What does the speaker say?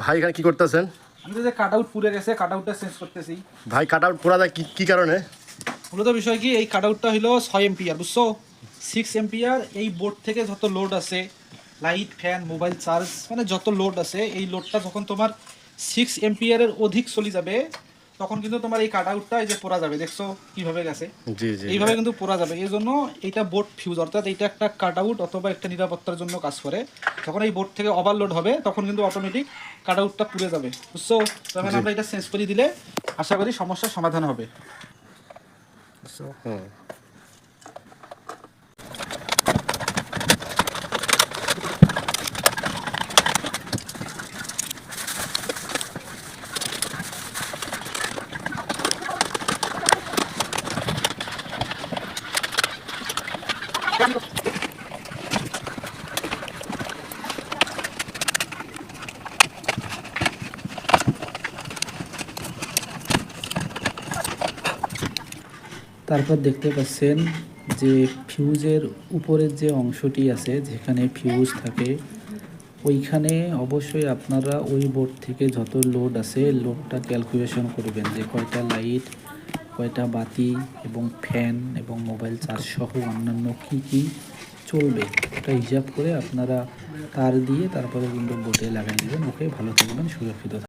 ভাই এখানে কি করতেছেন? আমি তো যে কাট আউট পুড়ে গেছে, কাট আউটটা চেঞ্জ করতেছি। ভাই কাট আউট পোড়া যায় কি কারণে? মূলত বিষয় কি, এই কাট আউটটা হলো 6 এম্পিয়ার, বুঝছো? 6 এম্পিয়ার। এই বোর্ড থেকে যত লোড আছে, লাইট, ফ্যান, মোবাইল চার্জ, মানে যত লোড আছে, এই লোডটা যখন তোমার 6 এম্পিয়ারের অধিক চলে যাবে, তখন কিন্তু তোমার এই কাট আউটটা এই যে পোড়া যাবে। দেখছো কিভাবে গেছে? জি জি। এইভাবে কিন্তু পোড়া যাবে। এই জন্য এইটা বোর্ড ফিউজ, অর্থাৎ এইটা একটা কাট আউট অথবা একটা নিরাপত্তার জন্য কাজ করে। যখন এই বোর্ড থেকে ওভারলোড হবে, তখন কিন্তু অটোমেটিক কাট আউটটা পুড়ে যাবে, বুঝছো? তখন আমরা এটা চেঞ্জ করে দিলে আশা করি সমস্যার সমাধান হবে। হুম। তারপর দেখতে পাচ্ছেন যে ফিউজের উপরের যে অংশটি আছে, যেখানে ফিউজ থাকে, ওইখানে অবশ্যই আপনারা ওই বোর্ড থেকে যত লোড আছে লোডটা ক্যালকুলেশন করবেন, যে কয়টা লাইট, কয়টা বাতি এবং ফ্যান এবং মোবাইল চার্জ সহ অন্যান্য কী কী চলবে, ওটা হিসাব করে আপনারা তার দিয়ে তারপরে কিন্তু বোর্ডে লাগাই দেবেন। ওকে, ভালো থাকবেন, সুরক্ষিত থাকবেন।